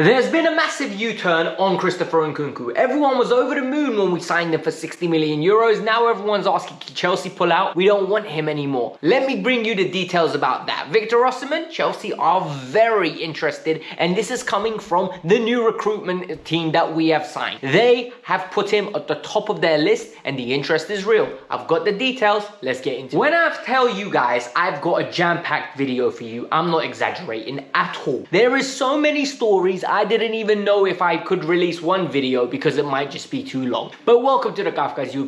There's been a massive U-turn on Christopher Nkunku. Everyone was over the moon when we signed him for 60 million euros. Now everyone's asking, can Chelsea pull out? We don't want him anymore. Let me bring you the details about that. Victor Osimhen, Chelsea are very interested, and this is coming from the new recruitment team that we have signed. They have put him at the top of their list, and the interest is real. I've got the details. Let's get into it. When I tell you guys I've got a jam-packed video for you, I'm not exaggerating at all. There is so many stories. I didn't even know if I could release one video because it might just be too long. But welcome to the Kavkas View.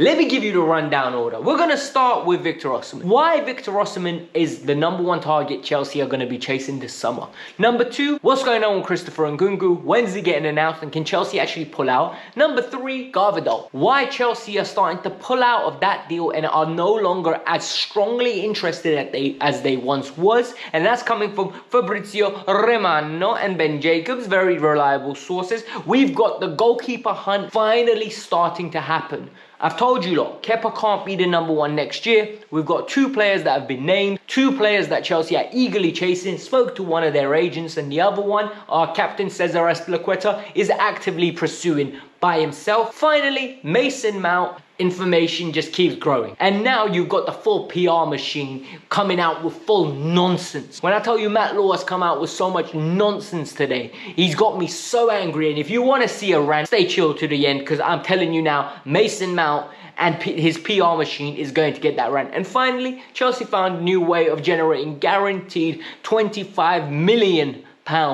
Let me give you the rundown order. We're going to start with Victor Osimhen. Why Victor Osimhen is the #1 target Chelsea are going to be chasing this summer. Number 2, what's going on with Christopher Nkunku? When's he getting announced, and can Chelsea actually pull out? Number 3, Gvardiol. Why Chelsea are starting to pull out of that deal and are no longer as strongly interested as they once was. And that's coming from Fabrizio Romano and Ben Jacobs, very reliable sources. We've got the goalkeeper hunt finally starting to happen. I've told you lot, Kepa can't be the #1 next year. We've got 2 players that have been named, 2 players that Chelsea are eagerly chasing. Spoke to one of their agents, and the other one, our captain Cesar Azpilicueta, is actively pursuing by himself. Finally, Mason Mount. Information just keeps growing, and now you've got the full PR machine coming out with full nonsense. When I tell you Matt Law has come out with so much nonsense today, he's got me so angry. And if you want to see a rant, stay chill to the end, because I'm telling you now, Mason Mount and his PR machine is going to get that rant. And finally, Chelsea found a new way of generating guaranteed £25 million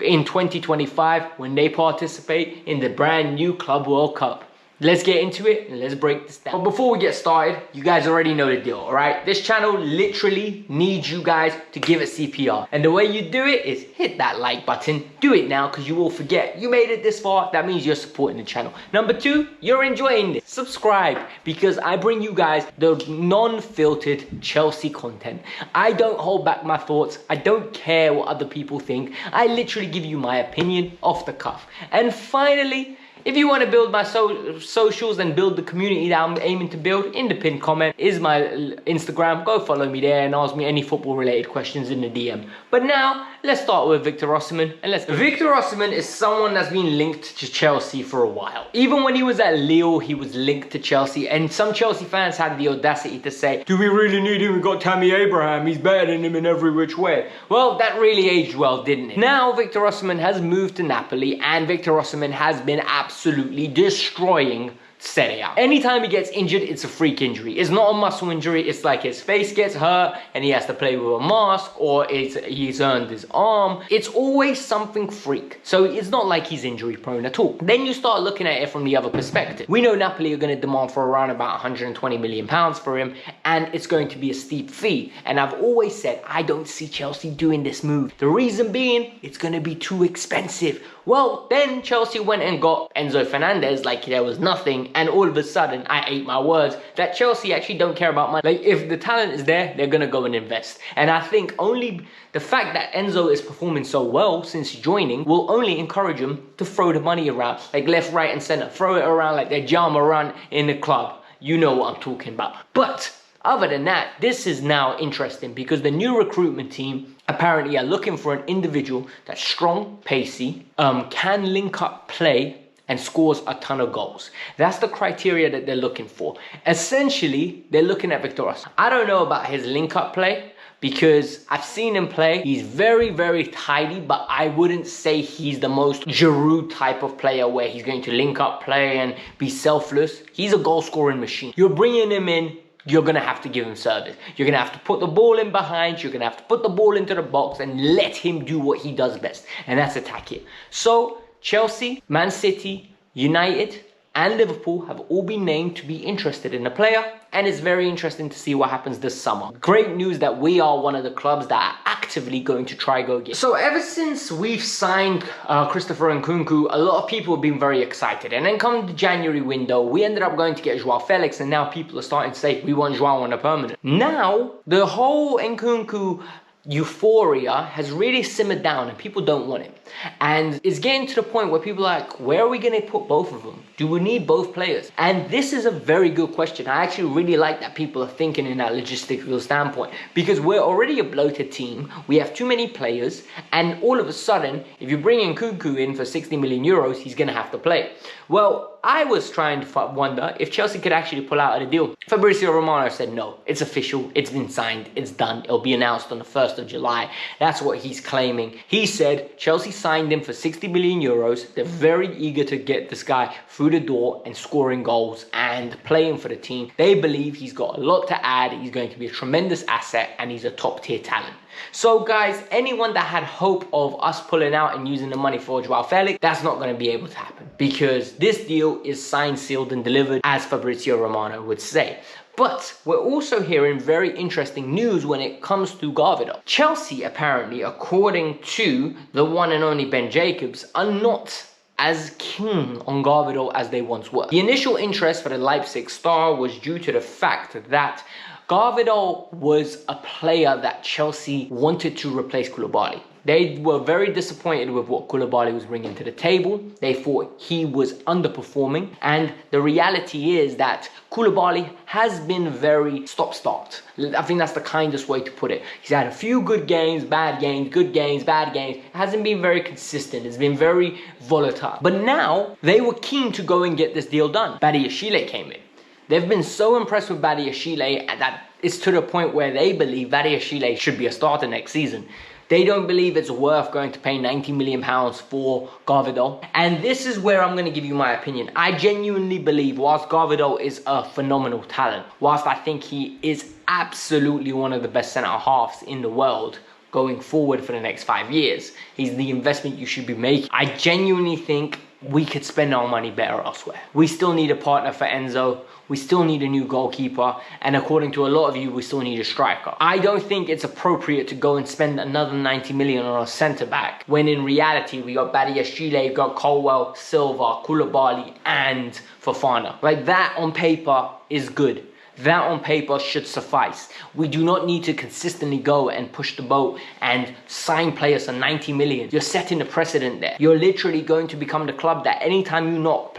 in 2025 when they participate in the brand new Club World Cup. Let's get into it and let's break this down. But before we get started, you guys already know the deal, alright? This channel literally needs you guys to give it CPR. And the way you do it is hit that like button. Do it now, because you will forget. You made it this far, that means you're supporting the channel. Number 2, you're enjoying this. Subscribe, because I bring you guys the non-filtered Chelsea content. I don't hold back my thoughts. I don't care what other people think. I literally give you my opinion off the cuff. And finally, if you want to build my socials and build the community that I'm aiming to build, in the pinned comment is my Instagram. Go follow me there and ask me any football related questions in the DM. But now, let's start with Victor Osimhen. Victor Osimhen is someone that's been linked to Chelsea for a while. Even when he was at Lille, he was linked to Chelsea. And some Chelsea fans had the audacity to say, do we really need him? We got Tammy Abraham. He's better than him in every which way. Well, that really aged well, didn't it? Now, Victor Osimhen has moved to Napoli, and Victor Osimhen has been absolutely destroying Serie A. Anytime he gets injured, it's a freak injury. It's not a muscle injury. It's like his face gets hurt and he has to play with a mask, or he's earned his arm. It's always something freak. So it's not like he's injury prone at all. Then you start looking at it from the other perspective. We know Napoli are going to demand for around about £120 million for him, and it's going to be a steep fee. And I've always said, I don't see Chelsea doing this move. The reason being, it's going to be too expensive. Well, then Chelsea went and got Enzo Fernandez like there was nothing, and all of a sudden, I ate my words, that Chelsea actually don't care about money. Like, if the talent is there, they're going to go and invest. And I think only the fact that Enzo is performing so well since joining will only encourage him to throw the money around, like left, right, and center. Throw it around like they're Jama run in the club. You know what I'm talking about. But other than that, this is now interesting because the new recruitment team apparently are looking for an individual that's strong, pacey, can link up play, and scores a ton of goals. That's the criteria that they're looking for. Essentially, they're looking at Victor Osimhen. I don't know about his link-up play, because I've seen him play. He's very, very tidy, but I wouldn't say he's the most Giroud type of player where he's going to link up play and be selfless. He's a goal-scoring machine. You're bringing him in, you're going to have to give him service. You're going to have to put the ball in behind. You're going to have to put the ball into the box and let him do what he does best, and that's attack it. So Chelsea, Man City, United, and Liverpool have all been named to be interested in the player, and it's very interesting to see what happens this summer. Great news that we are one of the clubs that are actively going to try go get. So ever since we've signed Christopher Nkunku, a lot of people have been very excited. And then come the January window, we ended up going to get Joao Felix, and now people are starting to say, we want Joao on a permanent. Now, the whole Nkunku euphoria has really simmered down and people don't want him. And it's getting to the point where people are like, where are we going to put both of them? Do we need both players? And this is a very good question. I actually really like that people are thinking in that logistical standpoint, because we're already a bloated team. We have too many players, and all of a sudden, if you bring Nkunku in for 60 million euros, he's going to have to play. Well, I was trying to wonder if Chelsea could actually pull out of the deal. Fabrizio Romano said no, it's official, it's been signed, it's done, it'll be announced on the 1st of July. That's what he's claiming. He said Chelsea signed him for 60 million euros. They're very eager to get this guy through the door and scoring goals and playing for the team. They believe he's got a lot to add, he's going to be a tremendous asset, and he's a top tier talent. So guys, anyone that had hope of us pulling out and using the money for Joao Felix, that's not going to be able to happen, because this deal is signed, sealed and delivered, as Fabrizio Romano would say. But we're also hearing very interesting news when it comes to Gvardiol. Chelsea, apparently, according to the one and only Ben Jacobs, are not as keen on Gvardiol as they once were. The initial interest for the Leipzig star was due to the fact that Gvardiol was a player that Chelsea wanted to replace Koulibaly. They were very disappointed with what Koulibaly was bringing to the table. They thought he was underperforming. And the reality is that Koulibaly has been very stop-start. I think that's the kindest way to put it. He's had a few good games, bad games, good games, bad games. It hasn't been very consistent. It's been very volatile. But now they were keen to go and get this deal done. Badiashile came in. They've been so impressed with Badiashile that it's to the point where they believe Badiashile should be a starter next season. They don't believe it's worth going to pay £90 million for Gvardiol. And this is where I'm going to give you my opinion. I genuinely believe, whilst Gvardiol is a phenomenal talent, whilst I think he is absolutely one of the best centre-halves in the world going forward for the next 5 years, he's the investment you should be making. I genuinely think we could spend our money better elsewhere. We still need a partner for Enzo. We still need a new goalkeeper. And according to a lot of you, we still need a striker. I don't think it's appropriate to go and spend another 90 million on a centre-back, when in reality, we got Badiashile, we got Colwell, Silva, Koulibaly, and Fofana. Like, that on paper is good. That on paper should suffice. We do not need to consistently go and push the boat and sign players for 90 million. You're setting a precedent there. You're literally going to become the club that anytime you knock,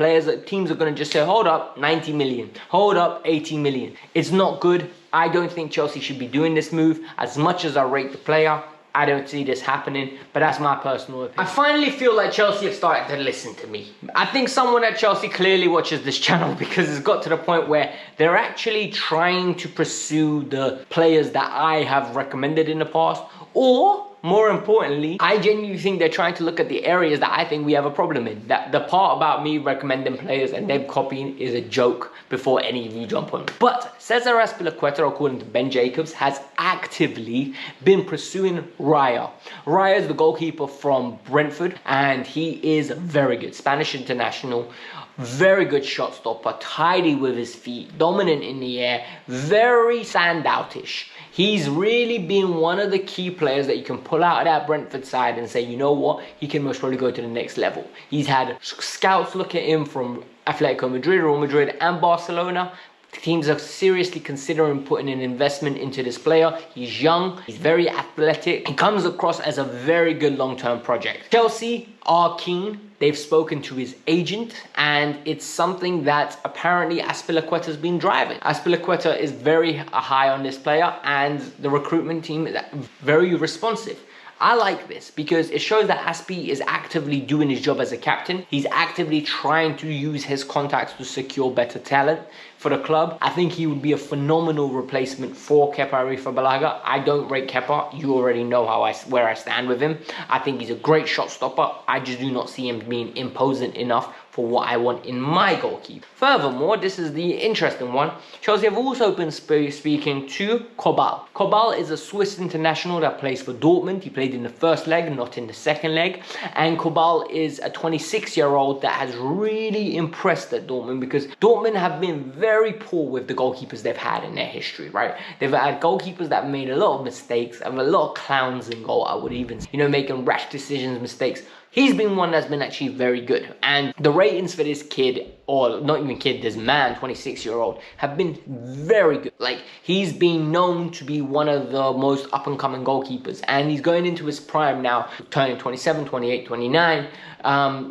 teams are going to just say, hold up, 90 million. Hold up, 80 million. It's not good. I don't think Chelsea should be doing this move. As much as I rate the player, I don't see this happening, but that's my personal opinion. I finally feel like Chelsea have started to listen to me. I think someone at Chelsea clearly watches this channel, because it's got to the point where they're actually trying to pursue the players that I have recommended in the past, or more importantly, I genuinely think they're trying to look at the areas that I think we have a problem in. That the part about me recommending players and them copying is a joke before any of you jump on me. But Cesar Azpilicueta, according to Ben Jacobs, has actively been pursuing Raya. Raya is the goalkeeper from Brentford, and he is very good. Spanish international. Very good shot stopper, tidy with his feet, dominant in the air, very standoutish. He's really been one of the key players that you can pull out of that Brentford side and say, you know what, he can most probably go to the next level. He's had scouts look at him from Atletico Madrid, Real Madrid and Barcelona. Teams are seriously considering putting an investment into this player. He's young, he's very athletic, he comes across as a very good long-term project. Chelsea are keen. They've spoken to his agent, and it's something that apparently Azpilicueta's been driving. Azpilicueta is very high on this player, and the recruitment team is very responsive. I like this because it shows that Aspi is actively doing his job as a captain. He's actively trying to use his contacts to secure better talent for the club. I think he would be a phenomenal replacement for Kepa Arrizabalaga. I don't rate Kepa. You already know where I stand with him. I think he's a great shot stopper. I just do not see him being imposing enough for what I want in my goalkeeper. Furthermore, this is the interesting one. Chelsea have also been speaking to Kobal. Kobal is a Swiss international that plays for Dortmund. He played in the first leg, not in the second leg. And Kobal is a 26-year-old that has really impressed at Dortmund, because Dortmund have been very poor with the goalkeepers they've had in their history, right? They've had goalkeepers that have made a lot of mistakes, and a lot of clowns in goal, I would even say. You know, making rash decisions, mistakes. He's been one that's been actually very good. And the ratings for this kid, or not even kid, this man, 26-year-old, have been very good. Like, he's been known to be one of the most up-and-coming goalkeepers. And he's going into his prime now, turning 27, 28, 29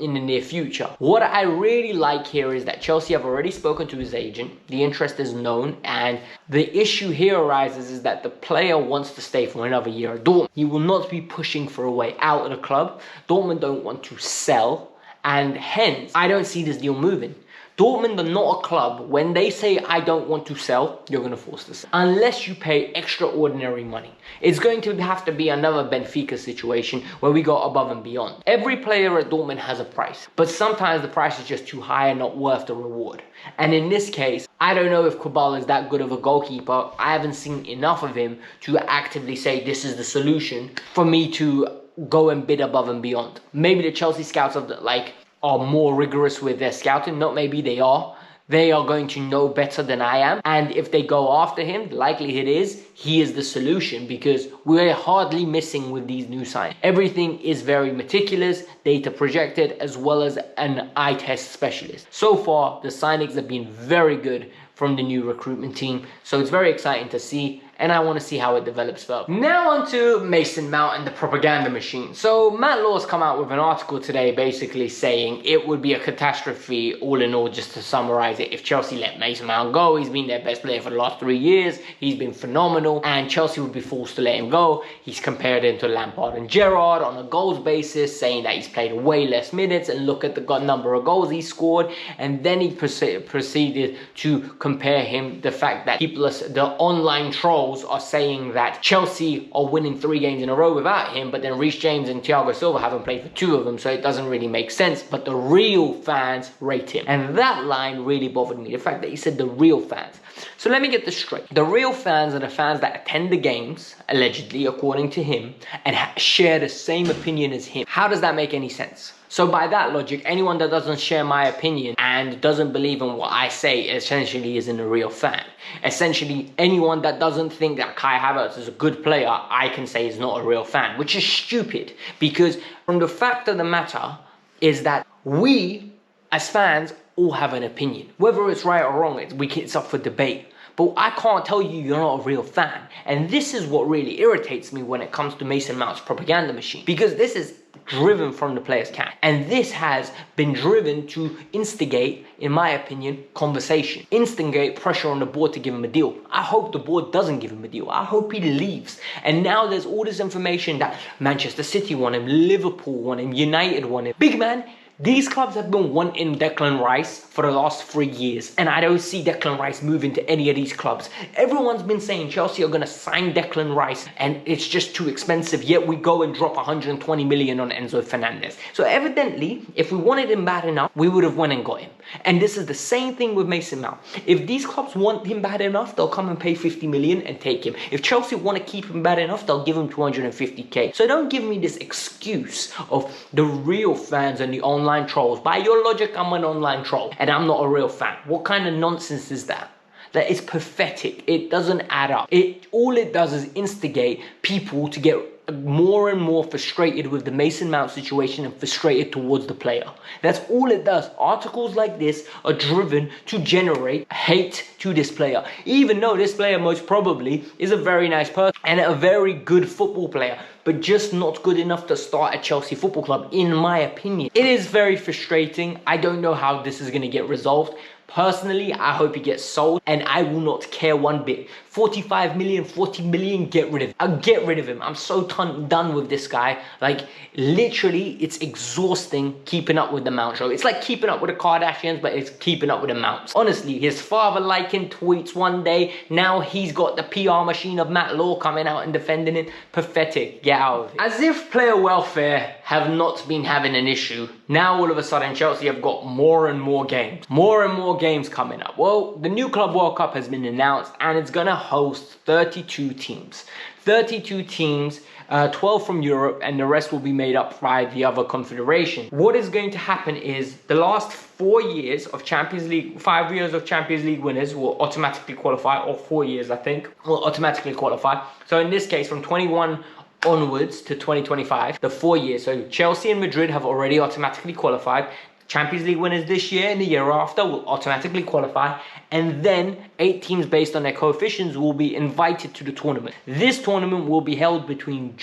in the near future. What I really like here is that Chelsea have already spoken to his agent. The interest is known. And the issue here arises is that the player wants to stay for another year at Dortmund. He will not be pushing for a way out of the club. Dortmund don't want to sell, and hence I don't see this deal moving. Dortmund are not a club, when they say I don't want to sell, you're going to force to sell. Unless you pay extraordinary money. It's going to have to be another Benfica situation where we go above and beyond. Every player at Dortmund has a price, but sometimes the price is just too high and not worth the reward. And in this case, I don't know if Kavral is that good of a goalkeeper. I haven't seen enough of him to actively say this is the solution for me to go and bid above and beyond. Maybe the Chelsea scouts are more rigorous with their scouting. Not maybe, they are. They are going to know better than I am. And if they go after him, the likelihood is he is the solution, because we're hardly missing with these new signings. Everything is very meticulous, data projected, as well as an eye test specialist. So far, the signings have been very good from the new recruitment team. So it's very exciting to see, and I want to see how it develops further. Now on to Mason Mount and the propaganda machine. So Matt Law's come out with an article today basically saying it would be a catastrophe, all in all, just to summarize it, if Chelsea let Mason Mount go. He's been their best player for the last 3 years. He's been phenomenal, and Chelsea would be forced to let him go. He's compared him to Lampard and Gerrard on a goals basis, saying that he's played way less minutes, and look at the number of goals he scored. And then he proceeded to compare him, the fact that the online trolls are saying that Chelsea are winning 3 games in a row without him, but then Reece James and Thiago Silva haven't played for 2 of them, so it doesn't really make sense. But the real fans rate him, and that line really bothered me, the fact that he said the real fans. So let me get this straight. The real fans are the fans that attend the games, allegedly, according to him, and share the same opinion as him. How does that make any sense? So by that logic, anyone that doesn't share my opinion and doesn't believe in what I say essentially isn't a real fan. Essentially, anyone that doesn't think that Kai Havertz is a good player, I can say is not a real fan, which is stupid, because from the fact of the matter is that we, as fans, all have an opinion. Whether it's right or wrong, it's up for debate. But I can't tell you you're not a real fan. And this is what really irritates me when it comes to Mason Mount's propaganda machine. Because this is driven from the player's camp. And this has been driven to instigate, in my opinion, conversation. Instigate pressure on the board to give him a deal. I hope the board doesn't give him a deal. I hope he leaves. And now there's all this information that Manchester City want him, Liverpool want him, United want him. Big man, these clubs have been wanting Declan Rice for the last 3 years, and I don't see Declan Rice moving to any of these clubs. Everyone's been saying Chelsea are going to sign Declan Rice, and it's just too expensive, yet we go and drop 120 million on Enzo Fernandez. So evidently, if we wanted him bad enough, we would have went and got him. And this is the same thing with Mason Mount. If these clubs want him bad enough, they'll come and pay 50 million and take him. If Chelsea want to keep him bad enough, they'll give him 250k. So don't give me this excuse of the real fans and the online trolls. By your logic, I'm an online troll and I'm not a real fan. What kind of nonsense is that? That is pathetic. It doesn't add up. All it does is instigate people to get more and more frustrated with the Mason Mount situation and frustrated towards the player. That's all it does. Articles like this are driven to generate hate to this player, even though this player most probably is a very nice person and a very good football player, but just not good enough to start at Chelsea Football Club, in my opinion. It is very frustrating. I don't know how this is going to get resolved. Personally, I hope he gets sold, and I will not care one bit. 45 million, 40 million, get rid of him. I'll get rid of him. I'm so done with this guy. Like, literally, it's exhausting keeping up with the Mount show. It's like keeping up with the Kardashians, but it's keeping up with the Mounts. Honestly, his father liking tweets one day. Now he's got the PR machine of Matt Law coming out and defending it. Pathetic. Get out of it. As if player welfare have not been having an issue, now all of a sudden Chelsea have got more and more games. More and more games coming up. Well, the new Club World Cup has been announced, and it's gonna host 32 teams. 32 teams, 12 from Europe, and the rest will be made up by the other confederation. What is going to happen is the last 4 years of Champions League, 5 years of Champions League winners will automatically qualify, or 4 years, I think, will automatically qualify. So in this case, from 21 onwards to 2025, the 4 years. So Chelsea and Madrid have already automatically qualified. Champions League winners this year and the year after will automatically qualify, and then 8 teams based on their coefficients will be invited to the tournament. This tournament will be held between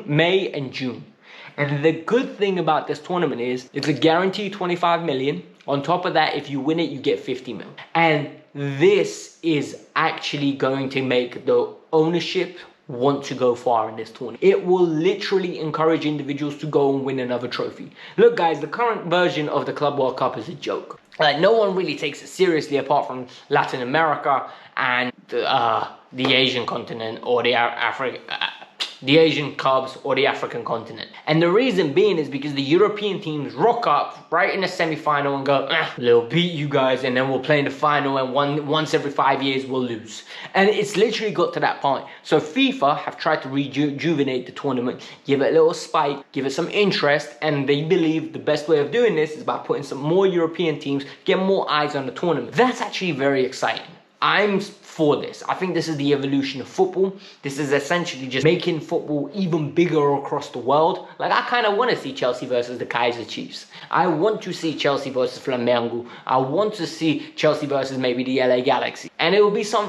May and June. And the good thing about this tournament is it's a guaranteed 25 million. On top of that, if you win it, you get 50 mil. And this is actually going to make the ownership want to go far in this tournament. It will literally encourage individuals to go and win another trophy. Look guys, the current version of the Club World Cup is a joke. No one really takes it seriously apart from Latin America and the Asian continent, or the Asian clubs, or the African continent. And the reason being is because the European teams rock up right in the semi-final and go, we'll beat you guys, and then we'll play in the final, and once every 5 years we'll lose. And it's literally got to that point. So FIFA have tried to rejuvenate the tournament, give it a little spike, give it some interest, and they believe the best way of doing this is by putting some more European teams, get more eyes on the tournament. That's actually very exciting. I'm for this. I think this is the evolution of football. This is essentially just making football even bigger across the world. Like, I kind of want to see Chelsea versus the Kaiser Chiefs. I want to see Chelsea versus Flamengo. I want to see Chelsea versus maybe the LA Galaxy. And it will be some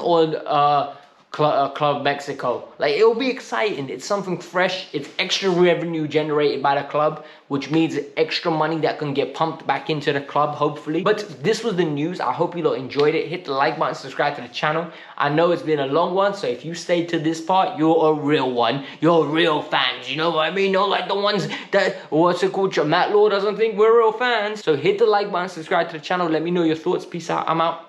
Club Mexico. Like, it will be exciting. It's something fresh. It's extra revenue generated by the club, which means extra money that can get pumped back into the club, hopefully. But this was the news. I hope you lot enjoyed it. Hit the like button, subscribe to the channel. I know it's been a long one, so if you stayed to this part, you're a real one. You're real fans, you know what I mean? Not like the ones that, what's it called, Matt Law doesn't think we're real fans. So hit the like button, subscribe to the channel. Let me know your thoughts. Peace out. I'm out.